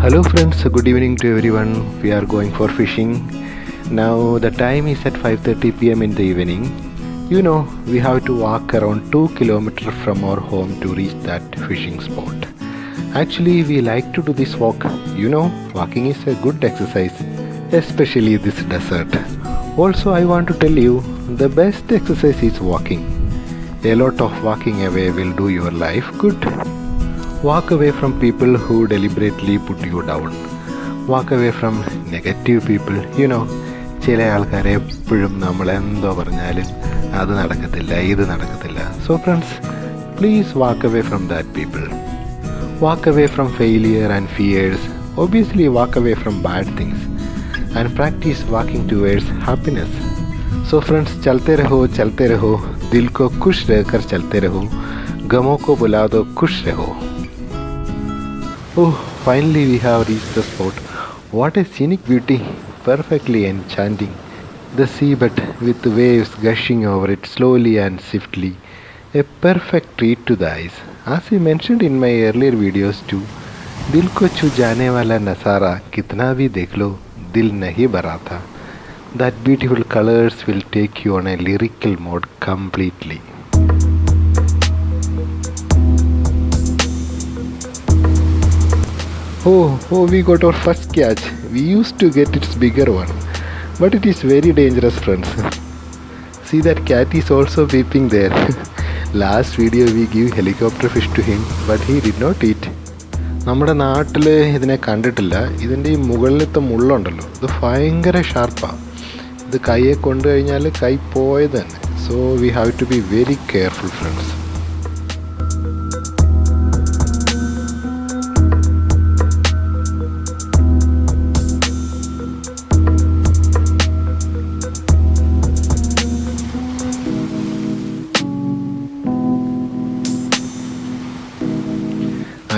Hello friends, good evening to everyone. We are going for fishing. Now the time is at 5:30 p.m. in the evening. You know, we have to walk around 2 kilometers from our home to reach that fishing spot. Actually, we like to do this walk. You know, walking is a good exercise, especially this desert. Also, I want to tell you, the best exercise is walking. A lot of walking away will do your life good. Walk away from people who deliberately put you down. Walk away from negative people. You know, ചില ആൾക്കാരെ എപ്പോഴും നമ്മൾ എന്തോ പറഞ്ഞാലും അത് നടക്കത്തില്ല, ഇത് നടക്കത്തില്ല. So friends, please walk away from that people. Walk away from failure and fears. Obviously walk away from bad things and practice walking towards happiness. So friends, चलते रहो, दिल को खुश रहकर चलते रहो, गमों को बुला दो, खुश रहो. Oh, finally we have reached the spot. What a scenic beauty, perfectly enchanting. The sea but with waves gushing over it slowly and swiftly. A perfect treat to the eyes. As I mentioned in my earlier videos too, दिल को छू जाने वाला नज़ारा कितना भी देख लो, दिल नहीं भरा था. That beautiful colors will take you on a lyrical mode completely. Oh, we got our first catch. We used to get its bigger one, but it is very dangerous, friends. See, that cat is also peeping there. Last video we gave helicopter fish to him, but he did not eat. നമ്മുടെ നാട്ടിൽ ഇതിനെ കണ്ടിട്ടില്ല. ഇതിൻ്റെ ഈ മുകളിലത്തെ മുള്ളുണ്ടല്ലോ, ഇത് ഭയങ്കര ഷാർപ്പാണ്. ഇത് കൈയെ കൊണ്ടു കഴിഞ്ഞാൽ കൈ പോയത് തന്നെ. So we have to be very careful friends.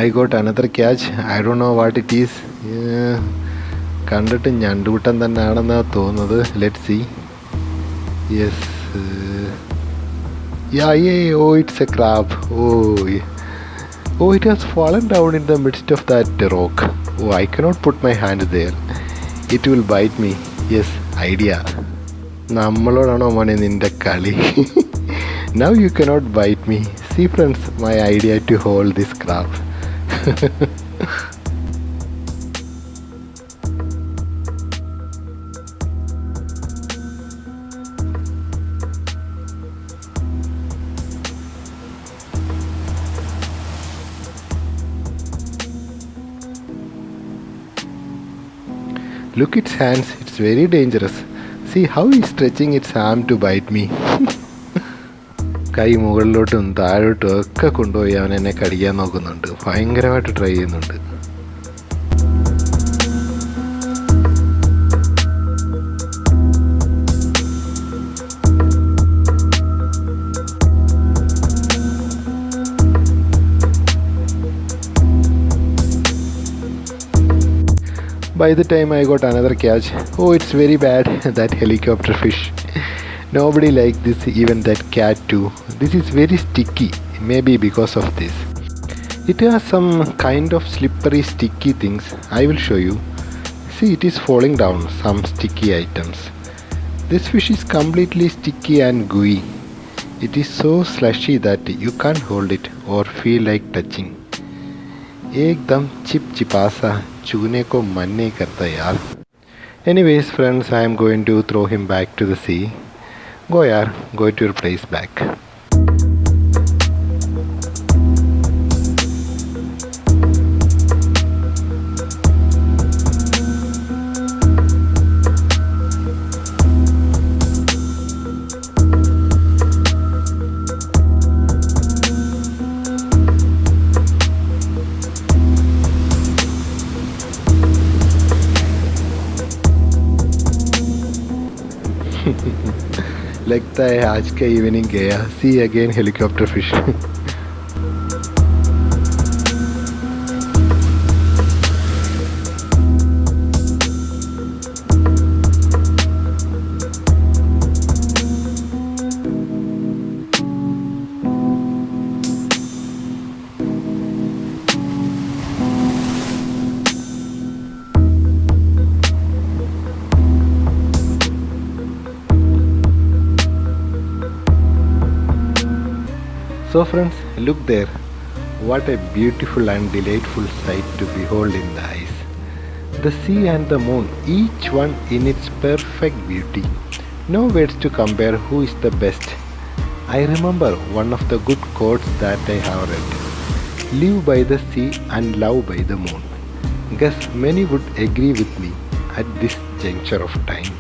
I got another catch. I don't know what it is. കണ്ടിട്ട് ഞണ്ടുകൂട്ടം തന്നെയാണെന്നാണ് തോന്നുന്നത്. Let see. Yes. Oh, it's a crab. Oh, it has fallen down in the midst of that rock. Oh, I cannot put my hand there. It will bite me. Yes, idea. നമ്മളോടാണോ മോനെ നിൻ്റെ കളി? Now you cannot bite me. See friends, my idea to hold this crab. Look its hands, it's very dangerous. See how he's stretching its arm to bite me. കൈ മുകളിലോട്ടും താഴോട്ടും ഒക്കെ കൊണ്ടുപോയി അവൻ എന്നെ കടിക്കാൻ നോക്കുന്നുണ്ട്. ഭയങ്കരമായിട്ട് ട്രൈ ചെയ്യുന്നുണ്ട്. By the time I got another catch, oh, it's very bad, that helicopter fish. Nobody likes this, even that cat too. This is very sticky, maybe because of this. It has some kind of slippery sticky things. I will show you. See, it is falling down some sticky items. This fish is completely sticky and gooey. It is so slushy that you can't hold it or feel like touching. एकदम चिपचिपा सा, चूने को मन नहीं करता यार. Anyways friends, I am going to throw him back to the sea. Go yaar, go to your place back. लगता है आज का इवनिंग गया. See again helicopter fish. So friends, look there. What a beautiful and delightful sight to behold in the eyes. The sea and the moon, each one in its perfect beauty. No words to compare who is the best. I remember one of the good quotes that I have read. Live by the sea and love by the moon. Guess many would agree with me at this juncture of time.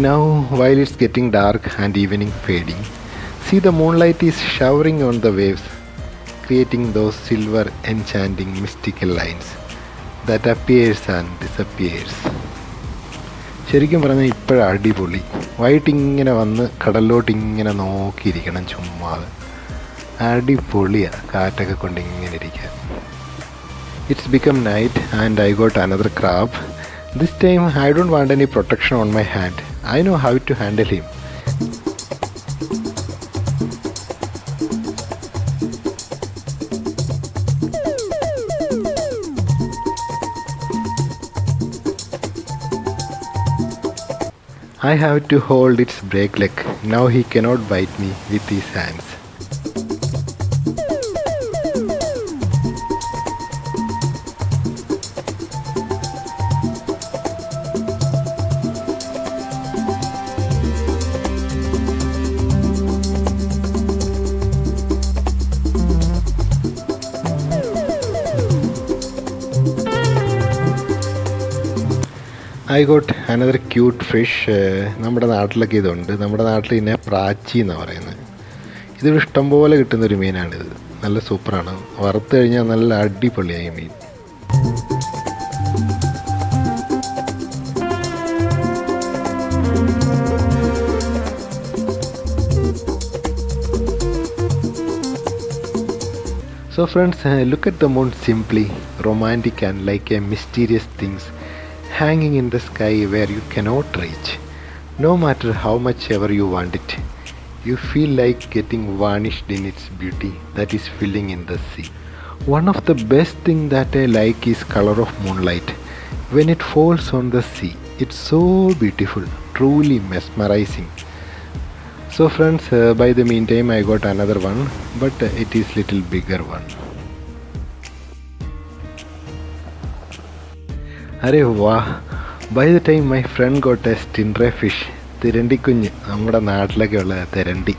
Now, while it's getting dark and evening fading, see the moonlight is showering on the waves, creating those silver, enchanting, mystical lines that appears and disappears. ശരിക്കും പറഞ്ഞാൽ ഇപ്പോഴാണ് അടിപൊളി. വൈകിട്ടിങ്ങനെ വന്ന് കടലിലോട്ടിങ്ങനെ നോക്കിയിരിക്കണം ചുമ്മാതെ. അടിപൊളിയാണ് കാറ്റൊക്കെ കൊണ്ട് ഇങ്ങനെ ഇരിക്കാൻ. It's become night and I got another crab. This time I don't want any protection on my hand. I know how to handle him. I have to hold its break leg. Now he cannot bite me with his hands. I got another cute fish. നമ്മുടെ നാട്ടിലൊക്കെ ഇതുണ്ട്. നമ്മുടെ നാട്ടിൽ ഇതിനെ പ്രാച്ചി എന്നാണ് പറയുന്നത്. ഇതൊരു ഇഷ്ടംപോലെ കിട്ടുന്നൊരു മീനാണിത്. നല്ല സൂപ്പറാണ്. വറുത്ത് കഴിഞ്ഞാൽ നല്ല അടിപൊളിയായി മീൻ. So friends, look at the moon, simply romantic and like a mysterious things hanging in the sky where you cannot reach. No matter how much ever you want it, you feel like getting vanished in its beauty that is filling in the sea. One of the best thing that I like is color of moonlight. When it falls on the sea, it's so beautiful, truly mesmerizing. So friends, by the meantime I got another one, but it is little bigger one. അരേ വാ, by the time my friend got a stingray fish, തിരണ്ടിക്കുഞ്ഞ്, നമ്മുടെ നാട്ടിലൊക്കെ ഉള്ള തിരണ്ടി.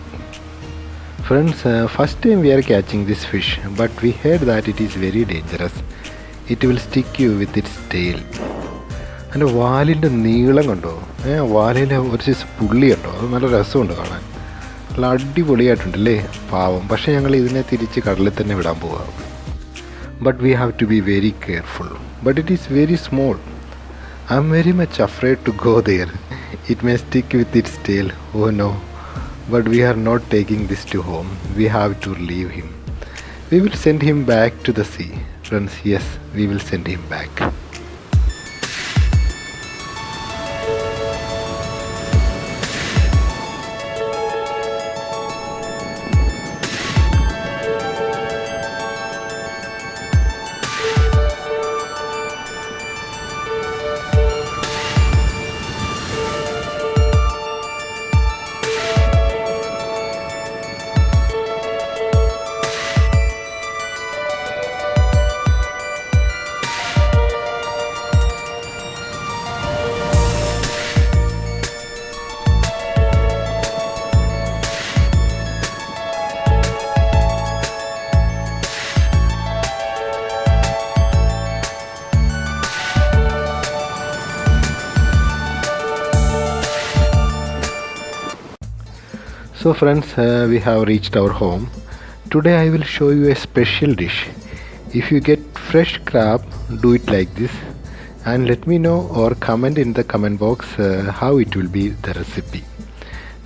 Friends, first time we are catching this fish, but we heard that it is very dangerous. It will stick you with its tail. അതിൻ്റെ വാലിൻ്റെ നീളം കണ്ടോ, വാലിൻ്റെ ഒരു സൈസ് പുള്ളി കണ്ടോ, അത് നല്ല രസമുണ്ട് കാണാൻ. നല്ല അടിപൊളിയായിട്ടുണ്ടല്ലേ, പാവം. പക്ഷേ ഞങ്ങൾ ഇതിനെ തിരിച്ച് കടലിൽ തന്നെ വിടാൻ പോവാം. But we have to be very careful. But it is very small. I am very much afraid to go there. It may stick with its tail. Oh no. But we are not taking this to home. We have to leave him. We will send him back to the sea. Friends, yes, we will send him back. So friends, we have reached our home. Today I will show you a special dish. If you get fresh crab, do it like this and let me know or comment in the comment box how it will be the recipe.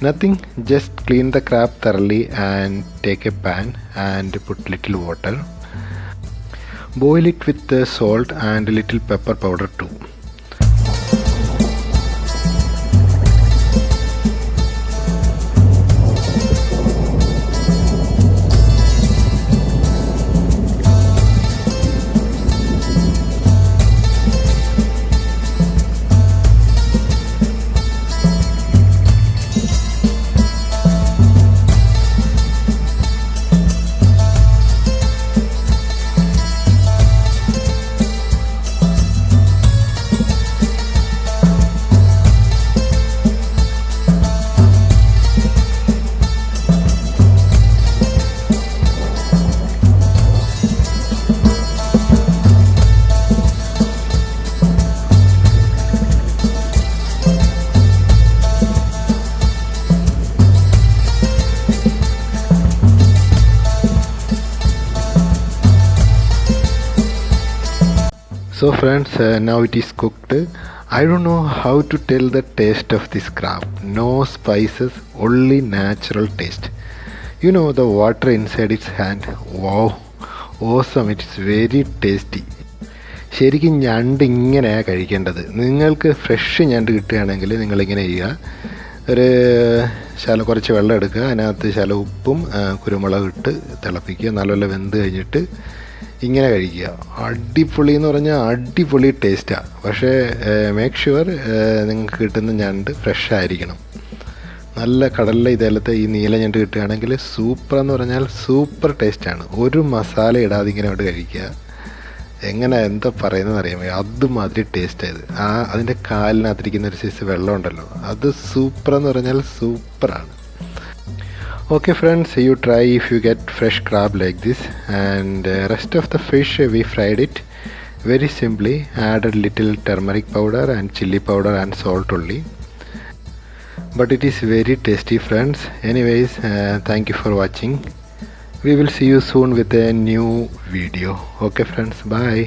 Nothing, just clean the crab thoroughly and take a pan and put little water. Boil it with salt and little pepper powder too. So friends, now it is cooked. I don't know how to tell the taste of this crab. No spices, only natural taste. You know the water inside its hand. Wow, awesome, it's very tasty. ശരിക്കും ഞണ്ട് ഇങ്ങനെയാണ് കഴിക്കേണ്ടത്. നിങ്ങൾക്ക് fresh ഞണ്ട് കിട്ടുകയാണെങ്കിൽ നിങ്ങളിങ്ങനെ ചെയ്യുക. ഒരു കുറച്ച് വെള്ളം എടുക്കുക, അതിനകത്ത് ഉപ്പും കുരുമുളകും ഇട്ട് തിളപ്പിക്കുക, നല്ലപോലെ വെന്ത് കഴിഞ്ഞിട്ട് ഇങ്ങനെ കഴിക്കുക. അടിപൊളി എന്ന് പറഞ്ഞാൽ അടിപൊളി ടേസ്റ്റാണ്. പക്ഷേ മേക്ക് ഷുവർ നിങ്ങൾക്ക് കിട്ടുന്ന ഞണ്ട് ഫ്രഷ് ആയിരിക്കണം. നല്ല കടലിലെ ഇതേലത്തെ ഈ നീല ഞണ്ട് കിട്ടുകയാണെങ്കിൽ സൂപ്പർ എന്ന് പറഞ്ഞാൽ സൂപ്പർ ടേസ്റ്റാണ്. ഒരു മസാല ഇടാതെ ഇങ്ങനെ അവിടെ കഴിക്കുക. എങ്ങനെ എന്താ പറയുന്നതെന്ന് അറിയാമോ, അതുമാതിരി ടേസ്റ്റായത്. അതിൻ്റെ കാലിനകത്തിരിക്കുന്ന ഒരു സൈസ് വെള്ളം ഉണ്ടല്ലോ, അത് സൂപ്പർ എന്ന് പറഞ്ഞാൽ സൂപ്പറാണ്. Okay friends, you try if you get fresh crab like this. And rest of the fish we fried it very simply, added little turmeric powder and chili powder and salt only, but it is very tasty friends. Anyways, thank you for watching. We will see you soon with a new video. Okay friends, bye.